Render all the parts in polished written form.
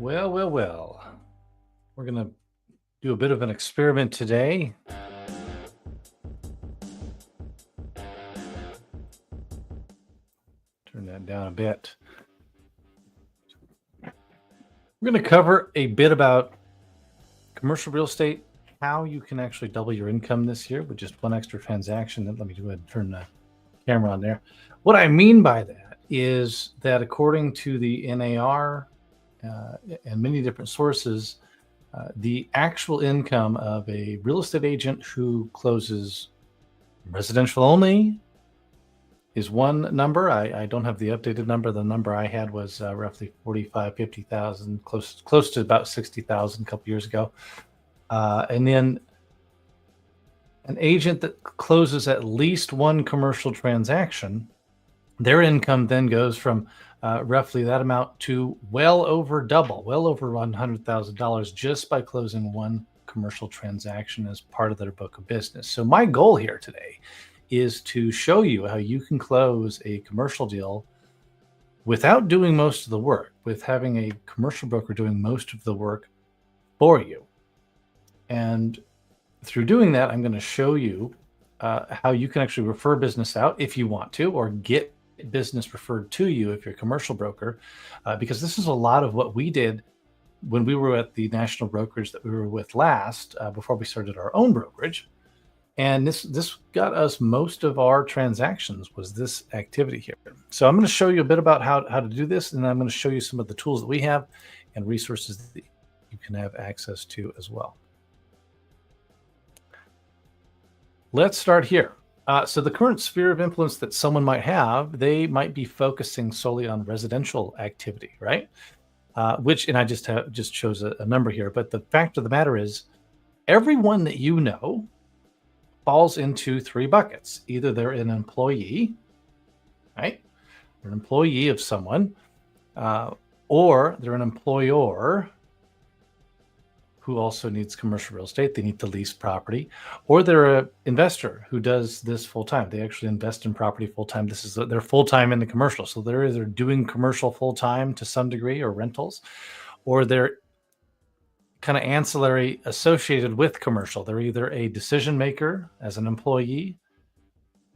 Well. We're going to do a bit of an experiment today. Turn that down a bit. We're going to cover a bit about commercial real estate, how you can actually double your income this year with just one extra transaction. Let me go ahead and turn the camera on there. What I mean by that is that according to the NAR and many different sources, the actual income of a real estate agent who closes residential only is one number. I don't have the updated number. The number I had was roughly 45, 50,000, close to about 60,000 a couple years ago. And then an agent that closes at least one commercial transaction, their income then goes from roughly that amount to well over double, well over $100,000 just by closing one commercial transaction as part of their book of business. So my goal here today is to show you how you can close a commercial deal without doing most of the work, with having a commercial broker doing most of the work for you. And through doing that, I'm going to show you how you can actually refer business out if you want to, or get business referred to you if you're a commercial broker, because this is a lot of what we did when we were at the national brokerage that we were with last, before we started our own brokerage. And this got us most of our transactions, was this activity here. So I'm going to show you a bit about how to do this, and I'm going to show you some of the tools that we have and resources that you can have access to as well. Let's start here. So the current sphere of influence that someone might have, they might be focusing solely on residential activity, right? And I just chose a number here, but the fact of the matter is, everyone that you know falls into three buckets. Either they're an employee, right? They're an employee of someone, or they're an employer who also needs commercial real estate. They need to lease property, or they're an investor who does this full time. They actually invest in property full time. They're full time in the commercial. So they're either doing commercial full time to some degree, or rentals, or they're kind of ancillary associated with commercial. They're either a decision maker as an employee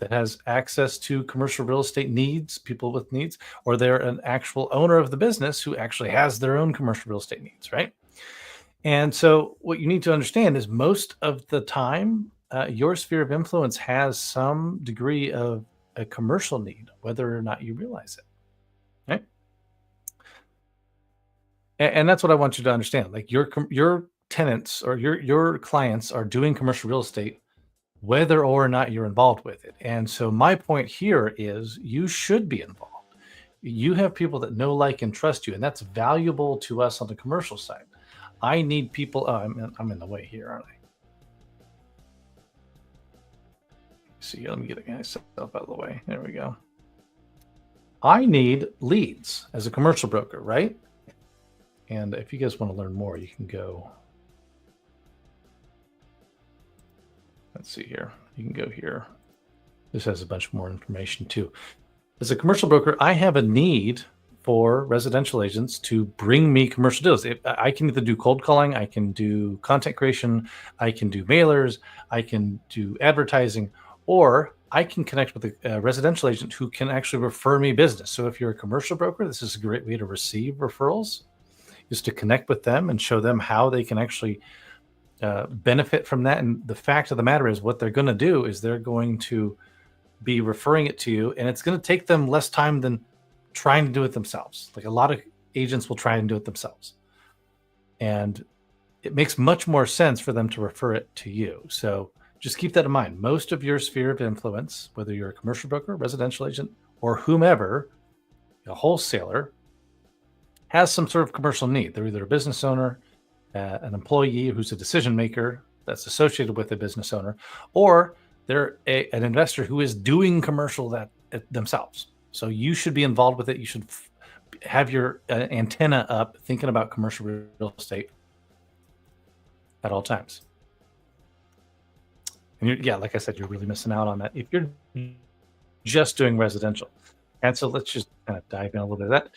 that has access to commercial real estate needs, people with needs, or they're an actual owner of the business who actually has their own commercial real estate needs, right? And so what you need to understand is, most of the time, your sphere of influence has some degree of a commercial need, whether or not you realize it, right? And that's what I want you to understand. Like, your tenants or your clients are doing commercial real estate, whether or not you're involved with it. And so my point here is, you should be involved. You have people that know, like, and trust you, and that's valuable to us on the commercial side. I need people. Oh, I'm in the way here, aren't I? See, let me get myself out of the way. There we go. I need leads as a commercial broker, right? And if you guys want to learn more, you can go. Let's see here. You can go here. This has a bunch more information too. As a commercial broker, I have a need for residential agents to bring me commercial deals. I can either do cold calling, I can do content creation, I can do mailers, I can do advertising, or I can connect with a residential agent who can actually refer me business. So if you're a commercial broker, this is a great way to receive referrals, is to connect with them and show them how they can actually benefit from that. And the fact of the matter is, what they're going to do is they're going to be referring it to you, and it's going to take them less time than trying to do it themselves. Like, a lot of agents will try and do it themselves, and it makes much more sense for them to refer it to you. So just keep that in mind. Most of your sphere of influence, whether you're a commercial broker, residential agent, or whomever, a wholesaler, has some sort of commercial need. They're either a business owner, an employee who's a decision maker that's associated with a business owner, or they're an investor who is doing commercial themselves. So you should be involved with it. You should have your antenna up, thinking about commercial real estate at all times. And like I said, you're really missing out on that if you're just doing residential. And so let's just kind of dive in a little bit of that.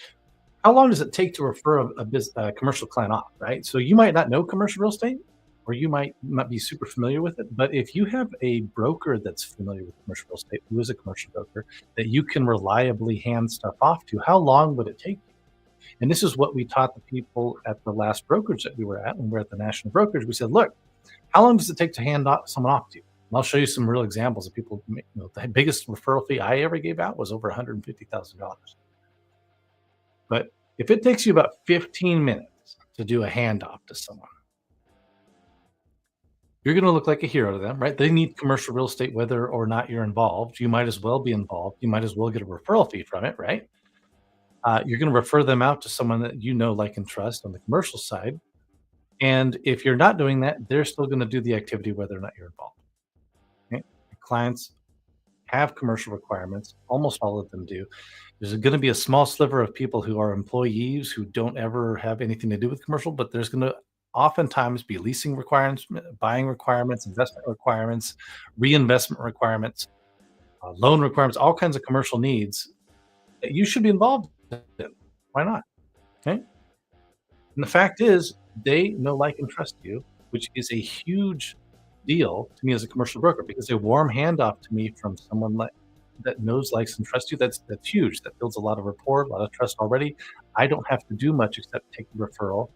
How long does it take to refer a commercial client off, right? So you might not know commercial real estate, or you might not be super familiar with it. But if you have a broker that's familiar with commercial real estate, who is a commercial broker that you can reliably hand stuff off to, how long would it take you? And this is what we taught the people at the last brokerage that we were at when we were at the national brokerage. We said, look, how long does it take to someone off to you? And I'll show you some real examples of people. The biggest referral fee I ever gave out was over $150,000. But if it takes you about 15 minutes to do a handoff to someone, you're going to look like a hero to them, right? They need commercial real estate, whether or not you're involved. You might as well be involved. You might as well get a referral fee from it, right? You're going to refer them out to someone that you know, like, and trust on the commercial side. And if you're not doing that, they're still going to do the activity whether or not you're involved. Okay? Clients have commercial requirements. Almost all of them do. There's going to be a small sliver of people who are employees who don't ever have anything to do with commercial, but there's going to oftentimes be leasing requirements, buying requirements, investment requirements, reinvestment requirements, loan requirements, all kinds of commercial needs that you should be involved in. Why not? Okay. And the fact is, they know, like, and trust you, which is a huge deal to me as a commercial broker, because a warm handoff to me from someone that knows, likes, and trusts you, that's huge. That builds a lot of rapport, a lot of trust already. I don't have to do much except take the referral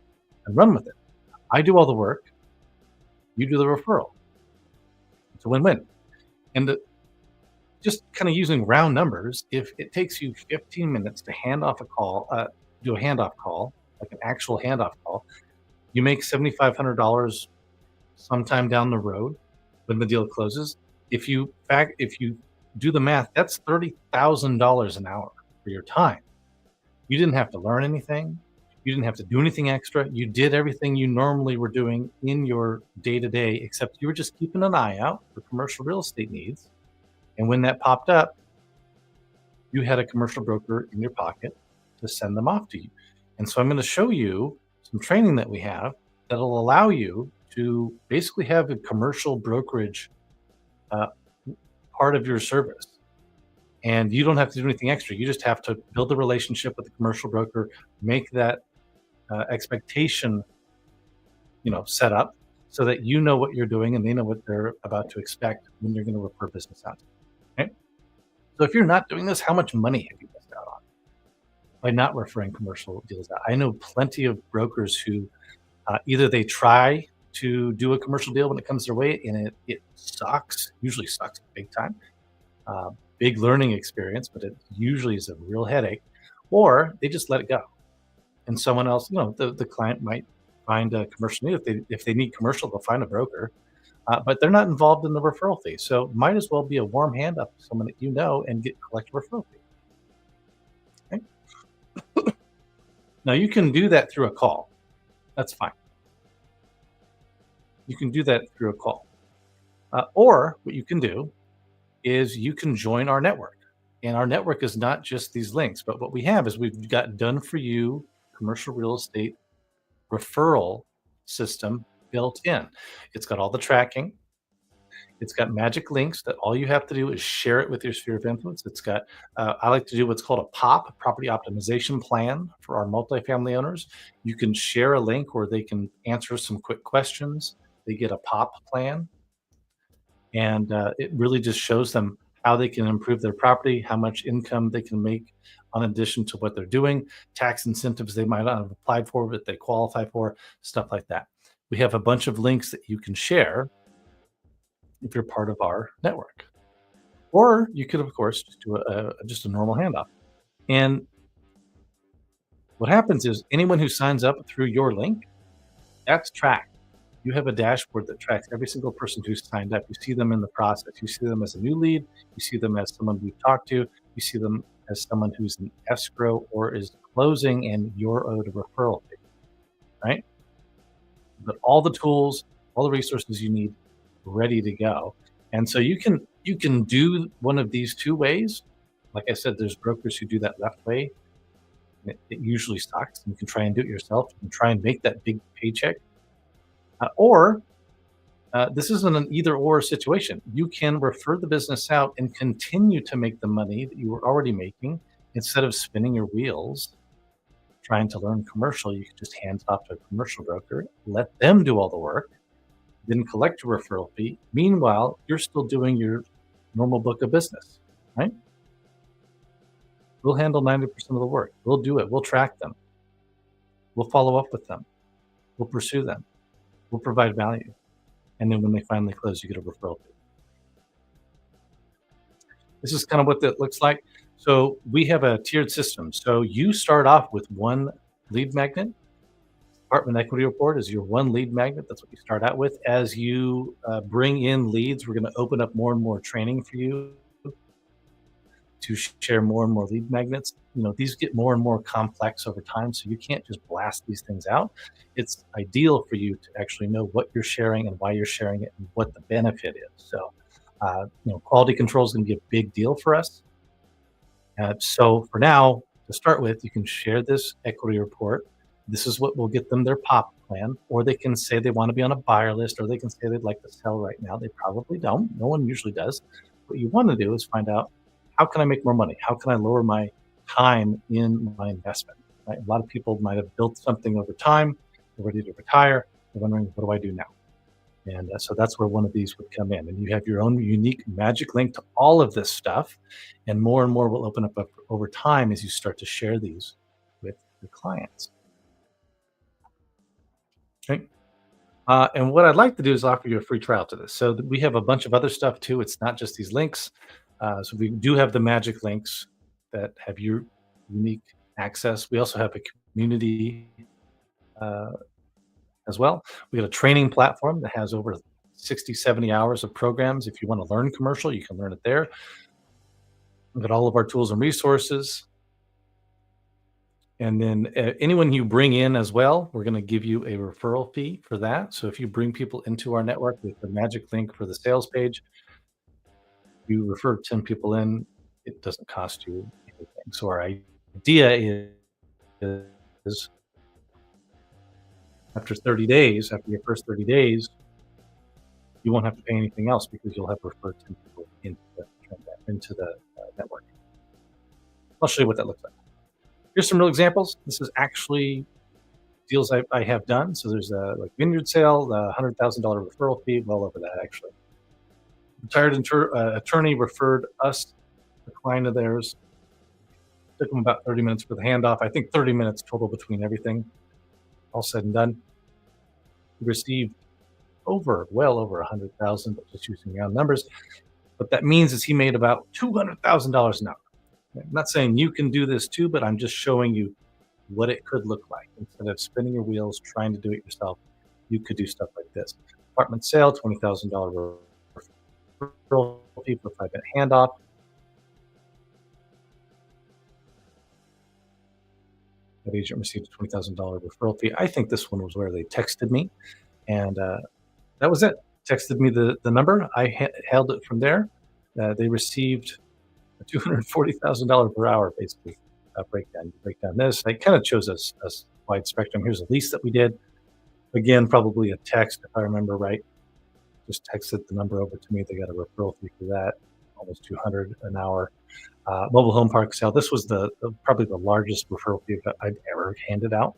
and run with it. I do all the work. You do the referral. It's a win-win. And just kind of using round numbers, if it takes you 15 minutes to do a handoff call, like an actual handoff call, you make $7,500 sometime down the road when the deal closes. If you do the math, that's $30,000 an hour for your time. You didn't have to learn anything. You didn't have to do anything extra. You did everything you normally were doing in your day-to-day, except you were just keeping an eye out for commercial real estate needs. And when that popped up, you had a commercial broker in your pocket to send them off to you. And so I'm going to show you some training that we have that'll allow you to basically have a commercial brokerage part of your service. And you don't have to do anything extra. You just have to build a relationship with the commercial broker, make that expectation, set up so that you know what you're doing and they know what they're about to expect when you're going to refer business out. Okay? So if you're not doing this, how much money have you missed out on by not referring commercial deals out? I know plenty of brokers who either they try to do a commercial deal when it comes their way and it sucks, usually sucks big time, big learning experience, but it usually is a real headache, or they just let it go. And someone else, the client might find a commercial need. If they need commercial, they'll find a broker, but they're not involved in the referral fee. So might as well be a warm hand up to someone that you know and collect a referral fee. Okay? Now you can do that through a call. That's fine. You can do that through a call. Or what you can do is you can join our network. And our network is not just these links, but what we have is we've got done for you commercial real estate referral system built in. It's got all the tracking. It's got magic links that all you have to do is share it with your sphere of influence. It's got, I like to do what's called a POP, property optimization plan for our multifamily owners. You can share a link where they can answer some quick questions. They get a POP plan. And it really just shows them how they can improve their property, how much income they can make in addition to what they're doing, tax incentives they might not have applied for, but they qualify for, stuff like that. We have a bunch of links that you can share if you're part of our network. Or you could, of course, just do just a normal handoff. And what happens is anyone who signs up through your link, that's tracked. You have a dashboard that tracks every single person who's signed up. You see them in the process. You see them as a new lead. You see them as someone we've talked to. You see them as someone who's in escrow or is closing and you're owed a referral fee, right? But all the tools, all the resources you need ready to go. And so you can do one of these two ways. Like I said, there's brokers who do that left way. It usually sucks. You can try and do it yourself and try and make that big paycheck. Or this isn't an either or situation. You can refer the business out and continue to make the money that you were already making instead of spinning your wheels trying to learn commercial, you can just hand it off to a commercial broker, let them do all the work, then collect your referral fee. Meanwhile, you're still doing your normal book of business, right? We'll handle 90% of the work. We'll do it. We'll track them. We'll follow up with them. We'll pursue them. We'll provide value. And then when they finally close, you get a referral fee. This is kind of what that looks like. So we have a tiered system. So you start off with one lead magnet. Department equity report is your one lead magnet. That's what you start out with. As you bring in leads, we're going to open up more and more training for you to share more and more lead magnets. These get more and more complex over time, so you can't just blast these things out. It's ideal for you to actually know what you're sharing and why you're sharing it and what the benefit is. So, quality control is going to be a big deal for us. So for now, to start with, you can share this equity report. This is what will get them their POP plan, or they can say they want to be on a buyer list, or they can say they'd like to sell right now. They probably don't. No one usually does. What you want to do is find out, how can I make more money? How can I lower my time in my investment? Right? A lot of people might have built something over time. They're ready to retire. They're wondering, what do I do now? And so that's where one of these would come in. And you have your own unique magic link to all of this stuff. And more will open up over time as you start to share these with your clients. Okay. And what I'd like to do is offer you a free trial to this. So we have a bunch of other stuff too. It's not just these links. So we do have the magic links that have your unique access. We also have a community uh, as well. We got a training platform that has over 60, 70 hours of programs. If you want to learn commercial, you can learn it there. We've got all of our tools and resources. And then anyone you bring in as well, we're going to give you a referral fee for that. So if you bring people into our network with the magic link for the sales page, you refer 10 people in, it doesn't cost you anything. So our idea is after 30 days, after your first 30 days, you won't have to pay anything else because you'll have referred 10 people into the network. I'll show you what that looks like. Here's some real examples. This is actually deals I have done. So there's a vineyard sale, the $100,000 referral fee, well over that actually. Retired attorney referred us, a client of theirs. Took them about 30 minutes for the handoff. I think 30 minutes total between everything, all said and done. We received well over 100,000, but just using round numbers. What that means is he made about $200,000 an hour. I'm not saying you can do this too, but I'm just showing you what it could look like. Instead of spinning your wheels trying to do it yourself, you could do stuff like this. Apartment sale, $20,000 referral fee for 5-minute handoff. That agent received a $20,000 referral fee. I think this one was where they texted me, and that was it. Texted me the number. I held it from there. They received a $240,000 per hour, basically, breakdown. You break down this. They kind of chose a wide spectrum. Here's a lease that we did. Again, probably a text, if I remember right. Just texted the number over to me. They got a referral fee for that, almost 200 an hour. Mobile home park sale. This was probably the largest referral fee that I'd ever handed out.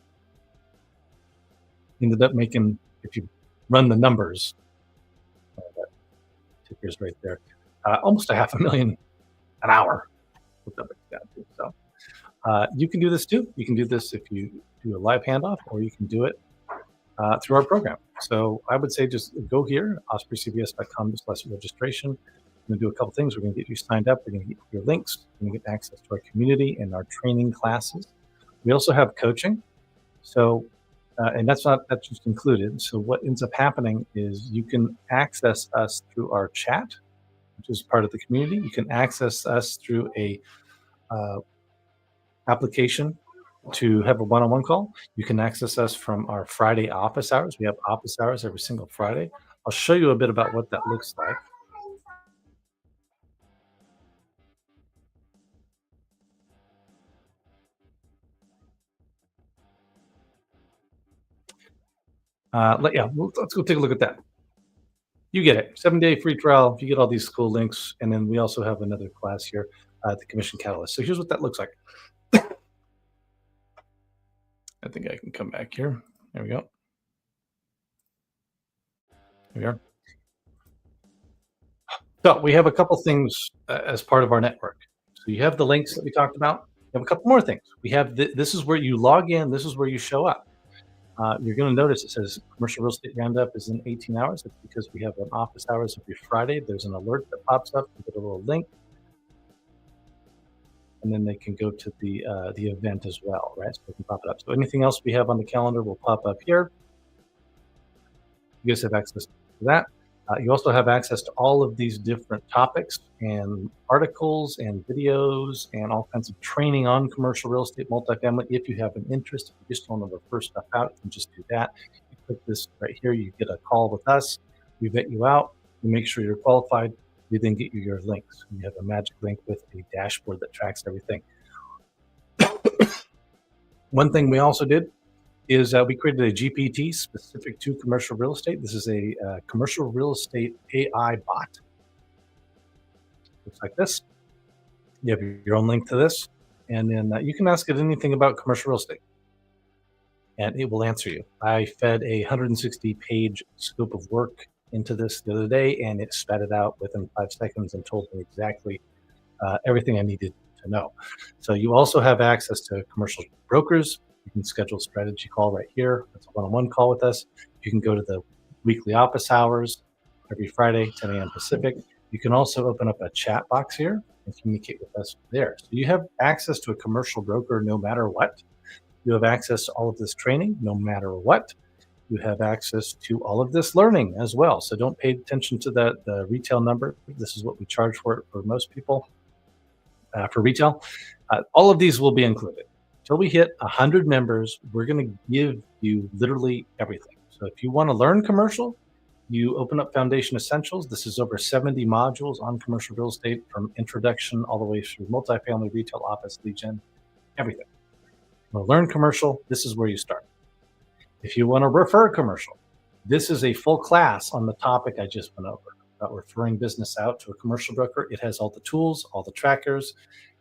Ended up making, if you run the numbers, that ticker's right there, almost $500,000 an hour. So you can do this too. You can do this if you do a live handoff, or you can do it through our program. So I would say just go here, ospreycbs.com/registration. We're going to do a couple things. We're going to get you signed up. We're going to get your links. We're going to get access to our community and our training classes. We also have coaching. So, and that's just included. So what ends up happening is you can access us through our chat, which is part of the community. You can access us through a application to have a one-on-one call. You can access us from our Friday office hours. We have office hours every single Friday. I'll show you a bit about what that looks like. Let's go take a look at that. You get it. 7-day free trial. You get all these cool links. And then we also have another class here, the Commission Catalyst. So here's what that looks like. I think I can come back here. There we go. Here we are. So we have a couple things as part of our network. So you have the links that we talked about. We have a couple more things. We have this is where you log in. This is where you show up. You're going to notice it says commercial real estate roundup is in 18 hours. It's because we have an office hours every Friday. There's an alert that pops up. You get a little link, and then they can go to the event as well, right? So we can pop it up. So anything else we have on the calendar will pop up here. You guys have access to that. You also have access to all of these different topics and articles and videos and all kinds of training on commercial real estate, multifamily. If you have an interest, if you just want to refer stuff out, you can just do that. You click this right here, you get a call with us. We vet you out, we make sure you're qualified. We then get you your links. We have a magic link with a dashboard that tracks everything. One thing we also did is we created a GPT specific to commercial real estate. This is a commercial real estate AI bot. Looks like this. You have your own link to this, and then you can ask it anything about commercial real estate, and it will answer you. I fed a 160-page scope of work into this the other day, and it spat it out within 5 seconds and told me exactly everything I needed to know. So you also have access to commercial brokers. You can schedule a strategy call right here. That's a one-on-one call with us. You can go to the weekly office hours every Friday, 10 a.m. Pacific. You can also open up a chat box here and communicate with us there. So you have access to a commercial broker no matter what. You have access to all of this training no matter what. You have access to all of this learning as well. So don't pay attention to the retail number. This is what we charge for it for most people for retail. All of these will be included. Until we hit 100 members, we're going to give you literally everything. So if you want to learn commercial, you open up Foundation Essentials. This is over 70 modules on commercial real estate from introduction all the way through multifamily, retail, office, lead gen, everything. You want to learn commercial, this is where you start. If you want to refer commercial, this is a full class on the topic I just went over about referring business out to a commercial broker. It has all the tools, all the trackers,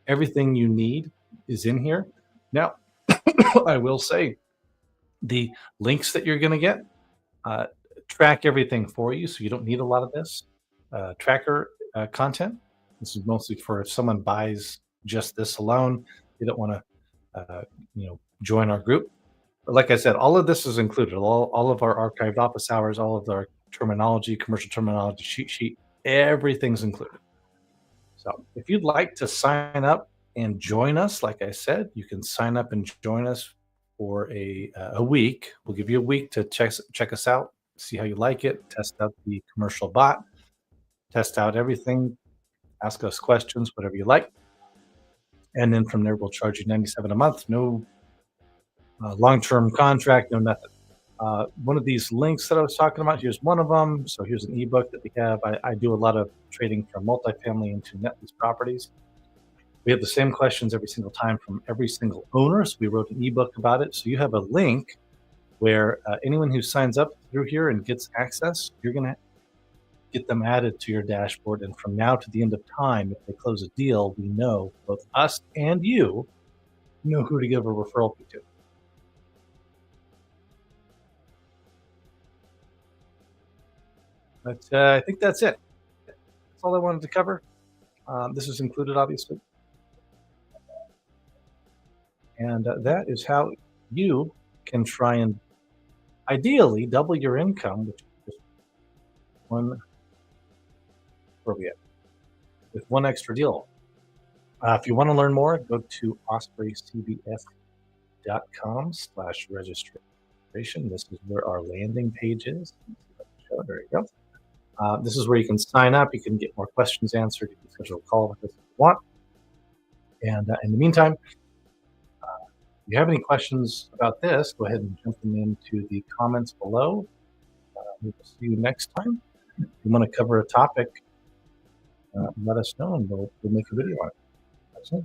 everything you need is in here. Now, I will say the links that you're going to get track everything for you, so you don't need a lot of this tracker content. This is mostly for if someone buys just this alone, they don't want to, join our group. But like I said, all of this is included. All of our archived office hours, all of our terminology, commercial terminology, cheat sheet, everything's included. So if you'd like to sign up and join us, like I said, you can sign up and join us for a week. We'll give you a week to check us out, see how you like it, test out the commercial bot, test out everything, ask us questions, whatever you like. And then from there, we'll charge you $97 a month. No long-term contract, no nothing. One of these links that I was talking about, here's one of them. So here's an ebook that we have. I do a lot of trading from multifamily into net lease properties. We have the same questions every single time from every single owner. So we wrote an ebook about it. So you have a link where anyone who signs up through here and gets access, you're going to get them added to your dashboard. And from now to the end of time, if they close a deal, we know, both us and you, know who to give a referral fee to. But I think that's it. That's all I wanted to cover. This is included, obviously. And that is how you can try and ideally double your income, which is one, where we at? With one extra deal. If you want to learn more, go to ospreycbs.com/registration. This is where our landing page is. There you go. This is where you can sign up. You can get more questions answered. You can schedule a call with us if you want. And in the meantime, if you have any questions about this, go ahead and jump them into the comments below. We will see you next time. If you want to cover a topic, let us know and we'll make a video on it. That's it.